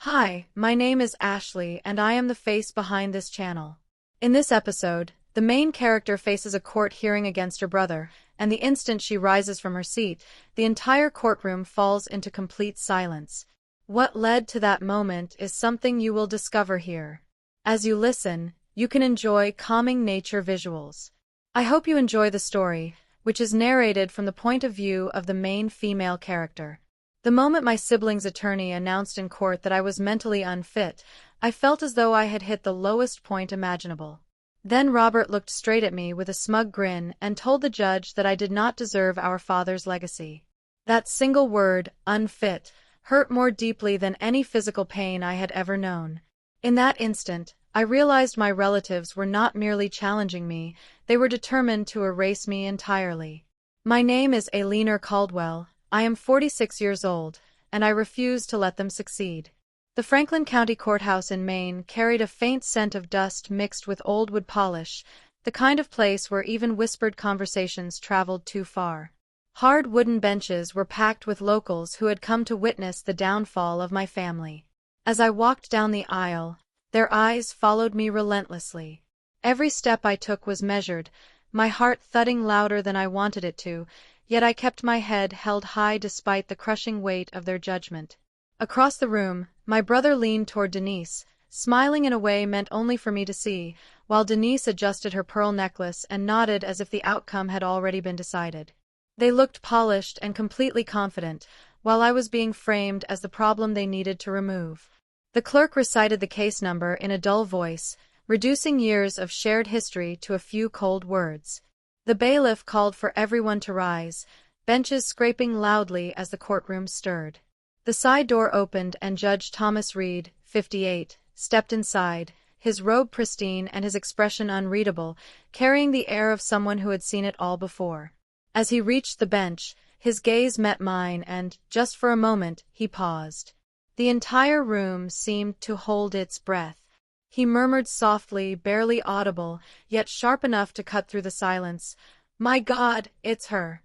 Hi, my name is Ashley and I am the face behind this channel. In this episode, the main character faces a court hearing against her brother, and the instant she rises from her seat, the entire courtroom falls into complete silence. What led to that moment is something you will discover here. As you listen, you can enjoy calming nature visuals. I hope you enjoy the story, which is narrated from the point of view of the main female character. The moment my sibling's attorney announced in court that I was mentally unfit, I felt as though I had hit the lowest point imaginable. Then Robert looked straight at me with a smug grin and told the judge that I did not deserve our father's legacy. That single word, unfit, hurt more deeply than any physical pain I had ever known. In that instant, I realized my relatives were not merely challenging me, they were determined to erase me entirely. My name is Ayliner Caldwell. I am 46 years old, and I refuse to let them succeed. The Franklin County Courthouse in Maine carried a faint scent of dust mixed with old wood polish, the kind of place where even whispered conversations traveled too far. Hard wooden benches were packed with locals who had come to witness the downfall of my family. As I walked down the aisle, their eyes followed me relentlessly. Every step I took was measured, my heart thudding louder than I wanted it to, yet I kept my head held high despite the crushing weight of their judgment. Across the room, my brother leaned toward Denise, smiling in a way meant only for me to see, while Denise adjusted her pearl necklace and nodded as if the outcome had already been decided. They looked polished and completely confident, while I was being framed as the problem they needed to remove. The clerk recited the case number in a dull voice, reducing years of shared history to a few cold words. The bailiff called for everyone to rise, benches scraping loudly as the courtroom stirred. The side door opened and Judge Thomas Reed, 58, stepped inside, his robe pristine and his expression unreadable, carrying the air of someone who had seen it all before. As he reached the bench, his gaze met mine and, just for a moment, he paused. The entire room seemed to hold its breath. He murmured softly, barely audible, yet sharp enough to cut through the silence, "My God, it's her."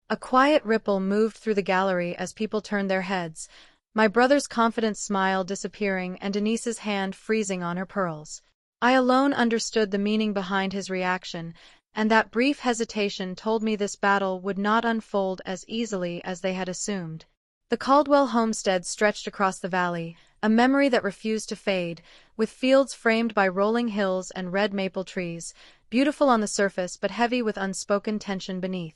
A quiet ripple moved through the gallery as people turned their heads, my brother's confident smile disappearing and Denise's hand freezing on her pearls. I alone understood the meaning behind his reaction, and that brief hesitation told me this battle would not unfold as easily as they had assumed. The Caldwell homestead stretched across the valley, a memory that refused to fade, with fields framed by rolling hills and red maple trees, beautiful on the surface but heavy with unspoken tension beneath.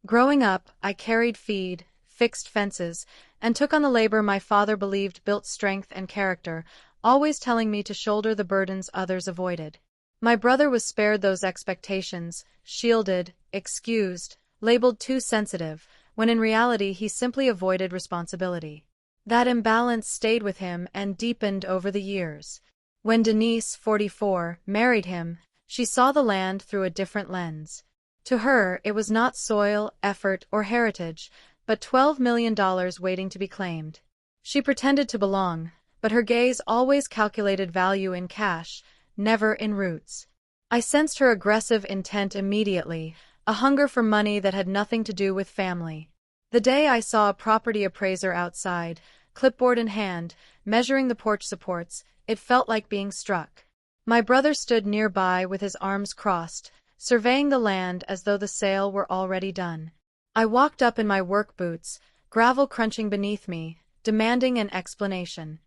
Growing up, I carried feed, fixed fences, and took on the labor my father believed built strength and character, always telling me to shoulder the burdens others avoided. My brother was spared those expectations, shielded, excused, labeled too sensitive, when in reality he simply avoided responsibility. That imbalance stayed with him and deepened over the years. When Denise, 44, married him, she saw the land through a different lens. To her, it was not soil, effort, or heritage, but $12 million waiting to be claimed. She pretended to belong, but her gaze always calculated value in cash, never in roots. I sensed her aggressive intent immediately, a hunger for money that had nothing to do with family. The day I saw a property appraiser outside, clipboard in hand, measuring the porch supports, it felt like being struck. My brother stood nearby with his arms crossed, surveying the land as though the sale were already done. I walked up in my work boots, gravel crunching beneath me, demanding an explanation.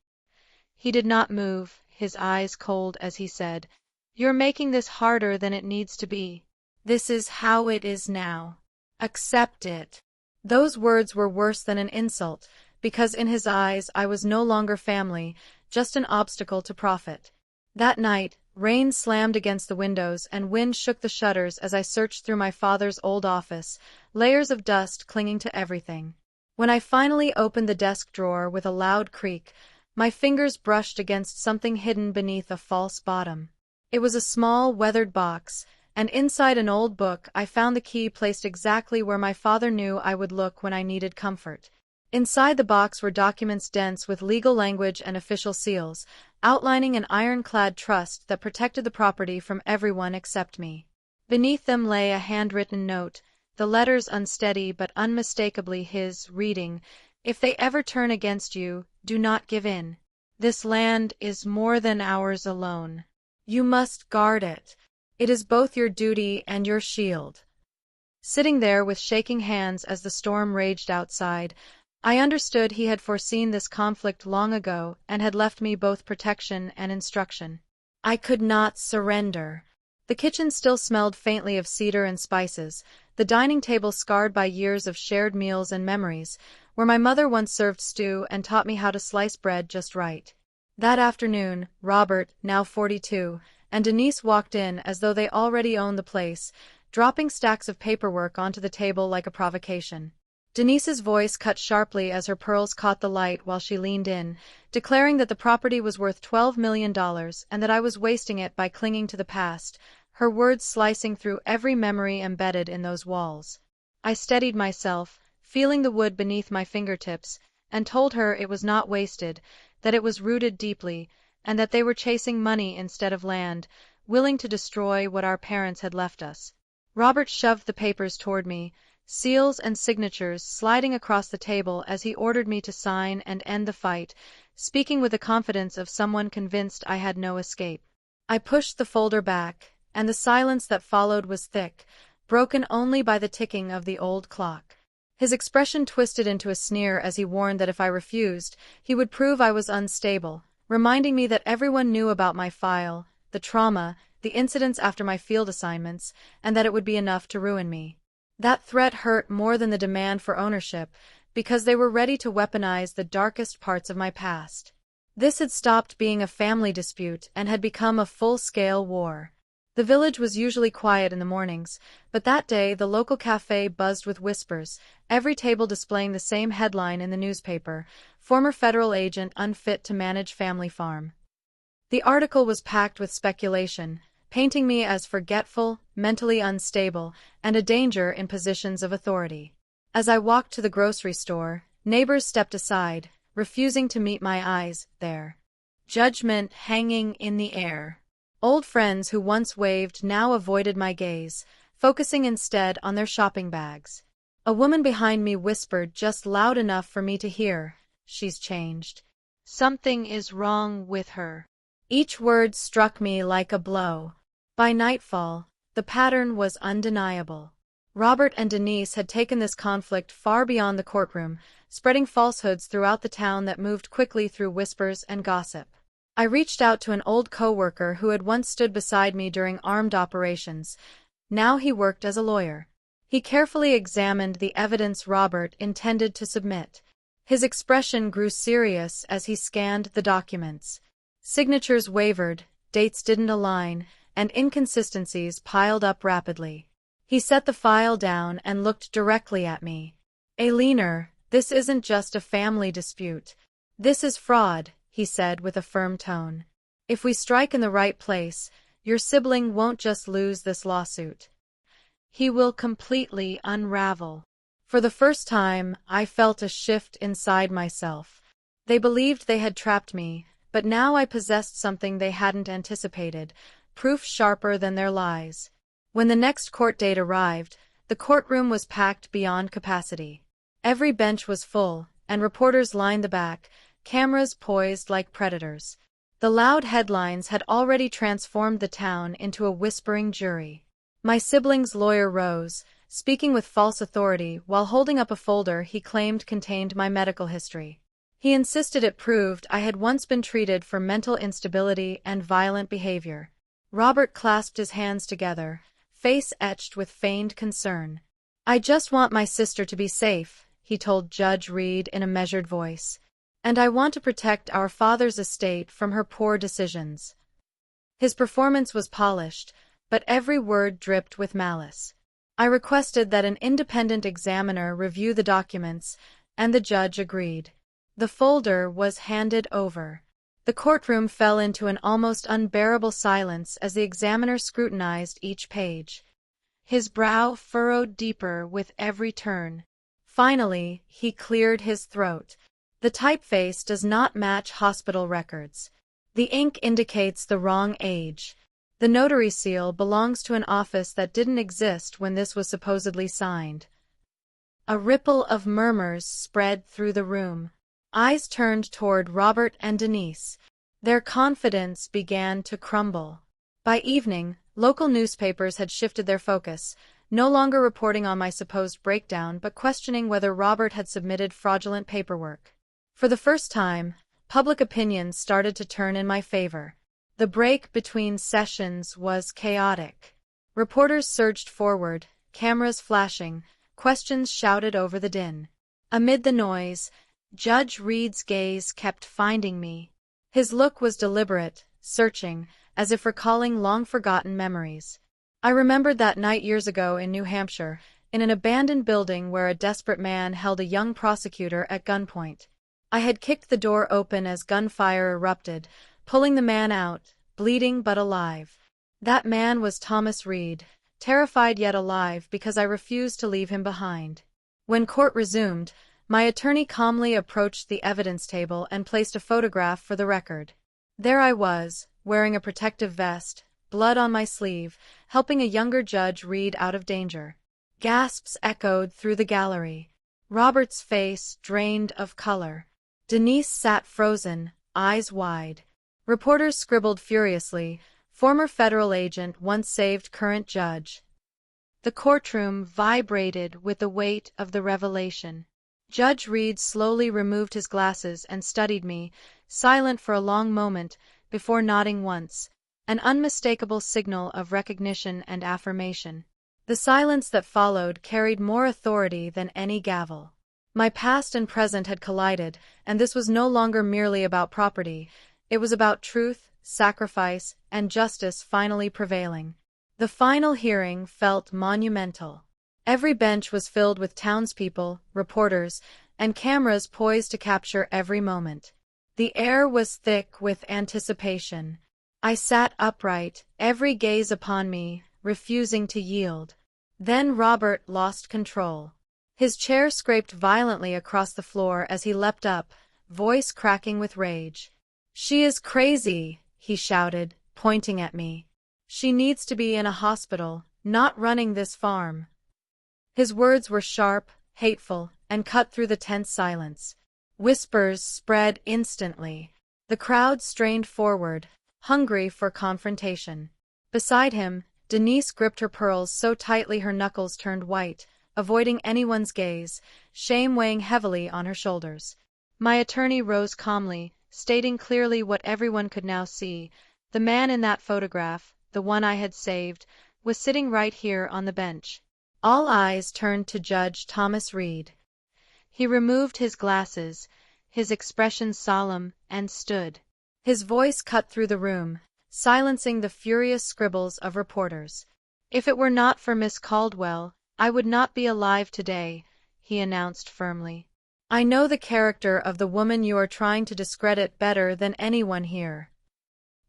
He did not move, his eyes cold as he said, "You're making this harder than it needs to be. This is how it is now. Accept it." Those words were worse than an insult, because in his eyes I was no longer family, just an obstacle to profit. That night, rain slammed against the windows and wind shook the shutters as I searched through my father's old office, layers of dust clinging to everything. When I finally opened the desk drawer with a loud creak, my fingers brushed against something hidden beneath a false bottom. It was a small, weathered box, and inside an old book I found the key placed exactly where my father knew I would look when I needed comfort. Inside the box were documents dense with legal language and official seals, outlining an ironclad trust that protected the property from everyone except me. Beneath them lay a handwritten note, the letters unsteady but unmistakably his, reading, "If they ever turn against you, do not give in." This land is more than ours alone. You must guard it. It is both your duty and your shield. Sitting there with shaking hands as the storm raged outside, I understood he had foreseen this conflict long ago and had left me both protection and instruction. I could not surrender. The kitchen still smelled faintly of cedar and spices, the dining table scarred by years of shared meals and memories, where my mother once served stew and taught me how to slice bread just right. That afternoon, Robert, now 42, and Denise walked in as though they already owned the place, dropping stacks of paperwork onto the table like a provocation. Denise's voice cut sharply as her pearls caught the light while she leaned in, declaring that the property was worth $12 million and that I was wasting it by clinging to the past, her words slicing through every memory embedded in those walls. I steadied myself, feeling the wood beneath my fingertips, and told her it was not wasted, that it was rooted deeply, and that they were chasing money instead of land, willing to destroy what our parents had left us. Robert shoved the papers toward me, seals and signatures sliding across the table as he ordered me to sign and end the fight, speaking with the confidence of someone convinced I had no escape. I pushed the folder back, and the silence that followed was thick, broken only by the ticking of the old clock. His expression twisted into a sneer as he warned that if I refused, he would prove I was unstable, reminding me that everyone knew about my file, the trauma, the incidents after my field assignments, and that it would be enough to ruin me. That threat hurt more than the demand for ownership, because they were ready to weaponize the darkest parts of my past. This had stopped being a family dispute and had become a full-scale war. The village was usually quiet in the mornings, but that day the local cafe buzzed with whispers, every table displaying the same headline in the newspaper: "Former federal agent unfit to manage family farm." The article was packed with speculation, painting me as forgetful, mentally unstable, and a danger in positions of authority. As I walked to the grocery store, neighbors stepped aside, refusing to meet my eyes there. Judgment hanging in the air. Old friends who once waved now avoided my gaze, focusing instead on their shopping bags. A woman behind me whispered just loud enough for me to hear, "She's changed. Something is wrong with her." Each word struck me like a blow. By nightfall, the pattern was undeniable. Robert and Denise had taken this conflict far beyond the courtroom, spreading falsehoods throughout the town that moved quickly through whispers and gossip. I reached out to an old co-worker who had once stood beside me during armed operations. Now he worked as a lawyer. He carefully examined the evidence Robert intended to submit. His expression grew serious as he scanned the documents. Signatures wavered, dates didn't align, and inconsistencies piled up rapidly. He set the file down and looked directly at me. "Ayliner, this isn't just a family dispute. This is fraud," he said with a firm tone. "If we strike in the right place, your sibling won't just lose this lawsuit. He will completely unravel." For the first time, I felt a shift inside myself. They believed they had trapped me, but now I possessed something they hadn't anticipated, proof sharper than their lies. When the next court date arrived, the courtroom was packed beyond capacity. Every bench was full, and reporters lined the back, cameras poised like predators. The loud headlines had already transformed the town into a whispering jury. My sibling's lawyer rose, speaking with false authority while holding up a folder he claimed contained my medical history. He insisted it proved I had once been treated for mental instability and violent behavior. Robert clasped his hands together, face etched with feigned concern. "I just want my sister to be safe," he told Judge Reed in a measured voice. "And I want to protect our father's estate from her poor decisions." His performance was polished, but every word dripped with malice. I requested that an independent examiner review the documents, and the judge agreed. The folder was handed over. The courtroom fell into an almost unbearable silence as the examiner scrutinized each page. His brow furrowed deeper with every turn. Finally, he cleared his throat. "The typeface does not match hospital records. The ink indicates the wrong age. The notary seal belongs to an office that didn't exist when this was supposedly signed." A ripple of murmurs spread through the room. Eyes turned toward Robert and Denise. Their confidence began to crumble. By evening, local newspapers had shifted their focus, no longer reporting on my supposed breakdown but questioning whether Robert had submitted fraudulent paperwork. For the first time, public opinion started to turn in my favor. The break between sessions was chaotic. Reporters surged forward, cameras flashing, questions shouted over the din. Amid the noise, Judge Reed's gaze kept finding me. His look was deliberate, searching, as if recalling long-forgotten memories. I remembered that night years ago in New Hampshire, in an abandoned building where a desperate man held a young prosecutor at gunpoint. I had kicked the door open as gunfire erupted, pulling the man out, bleeding but alive. That man was Thomas Reed, terrified yet alive because I refused to leave him behind. When court resumed, my attorney calmly approached the evidence table and placed a photograph for the record. There I was, wearing a protective vest, blood on my sleeve, helping a younger Judge Reed out of danger. Gasps echoed through the gallery. Robert's face drained of color. Denise sat frozen, eyes wide. Reporters scribbled furiously, "Former federal agent once saved current judge." The courtroom vibrated with the weight of the revelation. Judge Reed slowly removed his glasses and studied me, silent for a long moment, before nodding once, an unmistakable signal of recognition and affirmation. The silence that followed carried more authority than any gavel. My past and present had collided, and this was no longer merely about property. It was about truth, sacrifice, and justice finally prevailing. The final hearing felt monumental. Every bench was filled with townspeople, reporters, and cameras poised to capture every moment. The air was thick with anticipation. I sat upright, every gaze upon me, refusing to yield. Then Robert lost control. His chair scraped violently across the floor as he leapt up, voice cracking with rage. "She is crazy," he shouted, pointing at me. "She needs to be in a hospital, not running this farm." His words were sharp, hateful, and cut through the tense silence. Whispers spread instantly. The crowd strained forward, hungry for confrontation. Beside him, Denise gripped her pearls so tightly her knuckles turned white, avoiding anyone's gaze, shame weighing heavily on her shoulders. My attorney rose calmly, stating clearly what everyone could now see. The man in that photograph, the one I had saved, was sitting right here on the bench. All eyes turned to Judge Thomas Reed. He removed his glasses, his expression solemn, and stood. His voice cut through the room, silencing the furious scribbles of reporters. "If it were not for Miss Caldwell, I would not be alive today," he announced firmly. "I know the character of the woman you are trying to discredit better than anyone here."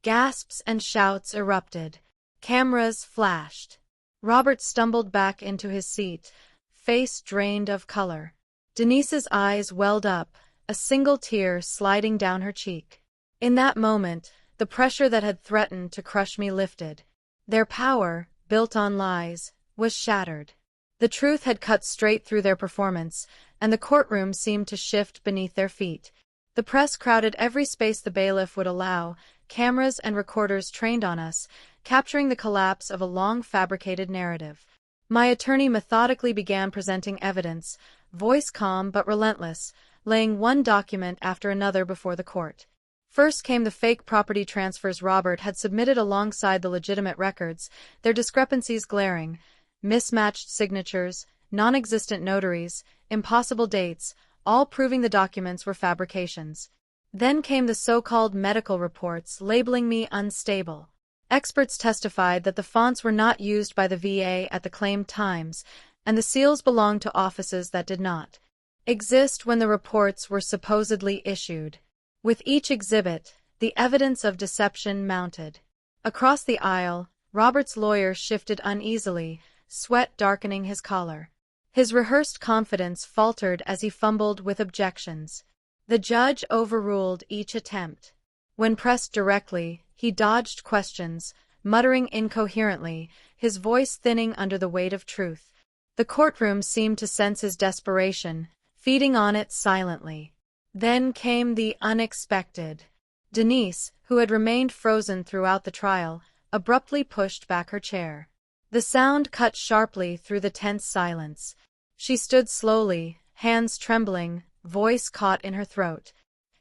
Gasps and shouts erupted. Cameras flashed. Robert stumbled back into his seat, face drained of color. Denise's eyes welled up, a single tear sliding down her cheek. In that moment, the pressure that had threatened to crush me lifted. Their power, built on lies, was shattered. The truth had cut straight through their performance, and the courtroom seemed to shift beneath their feet. The press crowded every space the bailiff would allow, cameras and recorders trained on us, capturing the collapse of a long-fabricated narrative. My attorney methodically began presenting evidence, voice calm but relentless, laying one document after another before the court. First came the fake property transfers Robert had submitted alongside the legitimate records, their discrepancies glaring. Mismatched signatures, non-existent notaries, impossible dates, all proving the documents were fabrications. Then came the so-called medical reports labeling me unstable. Experts testified that the fonts were not used by the VA at the claimed times, and the seals belonged to offices that did not exist when the reports were supposedly issued. With each exhibit, the evidence of deception mounted. Across the aisle, Robert's lawyer shifted uneasily, sweat darkening his collar. His rehearsed confidence faltered as he fumbled with objections. The judge overruled each attempt. When pressed directly, he dodged questions, muttering incoherently, his voice thinning under the weight of truth. The courtroom seemed to sense his desperation, feeding on it silently. Then came the unexpected. Denise, who had remained frozen throughout the trial, abruptly pushed back her chair. The sound cut sharply through the tense silence. She stood slowly, hands trembling, voice caught in her throat.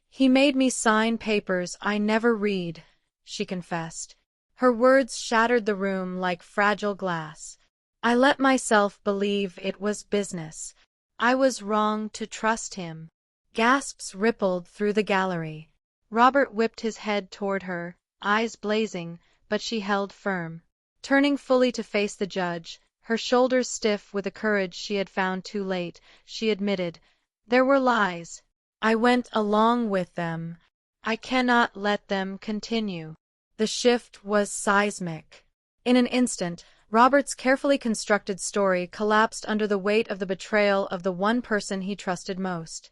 "He made me sign papers I never read," she confessed. Her words shattered the room like fragile glass. "I let myself believe it was business. I was wrong to trust him." Gasps rippled through the gallery. Robert whipped his head toward her, eyes blazing, but she held firm. Turning fully to face the judge, her shoulders stiff with a courage she had found too late, she admitted, "There were lies. I went along with them. I cannot let them continue." The shift was seismic. In an instant, Robert's carefully constructed story collapsed under the weight of the betrayal of the one person he trusted most.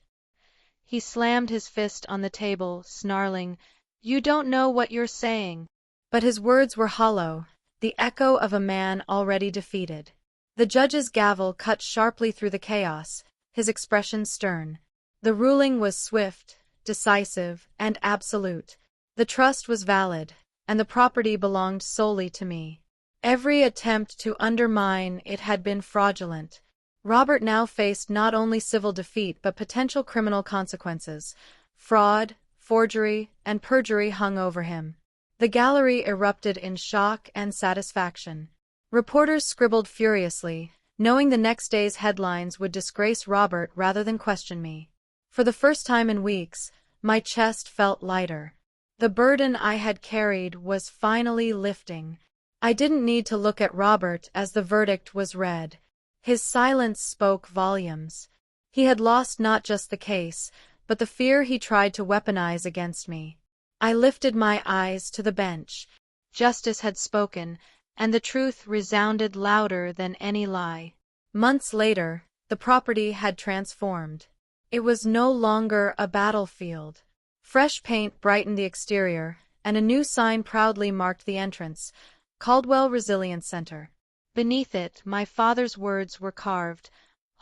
He slammed his fist on the table, snarling, "You don't know what you're saying." But his words were hollow, the echo of a man already defeated. The judge's gavel cut sharply through the chaos, his expression stern. The ruling was swift, decisive, and absolute. The trust was valid, and the property belonged solely to me. Every attempt to undermine it had been fraudulent. Robert now faced not only civil defeat but potential criminal consequences. Fraud, forgery, and perjury hung over him. The gallery erupted in shock and satisfaction. Reporters scribbled furiously, knowing the next day's headlines would disgrace Robert rather than question me. For the first time in weeks, my chest felt lighter. The burden I had carried was finally lifting. I didn't need to look at Robert as the verdict was read. His silence spoke volumes. He had lost not just the case, but the fear he tried to weaponize against me. I lifted my eyes to the bench. Justice had spoken, and the truth resounded louder than any lie. Months later, the property had transformed. It was no longer a battlefield. Fresh paint brightened the exterior, and a new sign proudly marked the entrance, Caldwell Resilience Center. Beneath it, my father's words were carved,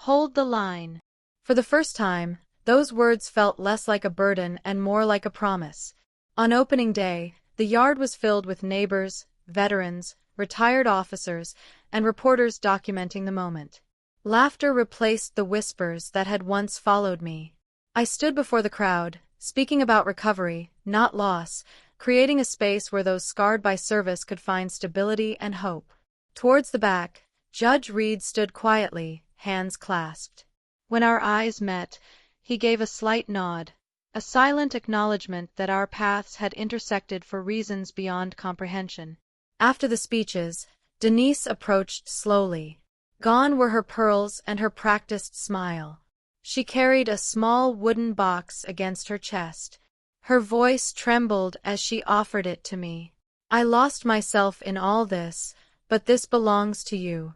"Hold the line." For the first time, those words felt less like a burden and more like a promise. On opening day, the yard was filled with neighbors, veterans, retired officers, and reporters documenting the moment. Laughter replaced the whispers that had once followed me. I stood before the crowd, speaking about recovery, not loss, creating a space where those scarred by service could find stability and hope. Towards the back, Judge Reed stood quietly, hands clasped. When our eyes met, he gave a slight nod, a silent acknowledgement that our paths had intersected for reasons beyond comprehension. After the speeches, Denise approached slowly. Gone were her pearls and her practiced smile. She carried a small wooden box against her chest. Her voice trembled as she offered it to me. "I lost myself in all this, but this belongs to you."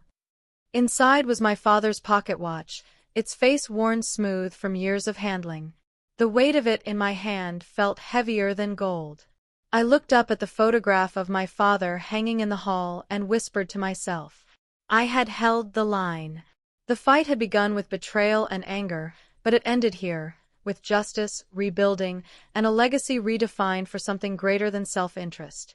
Inside was my father's pocket watch, its face worn smooth from years of handling. The weight of it in my hand felt heavier than gold. I looked up at the photograph of my father hanging in the hall and whispered to myself. I had held the line. The fight had begun with betrayal and anger, but it ended here, with justice, rebuilding, and a legacy redefined for something greater than self-interest.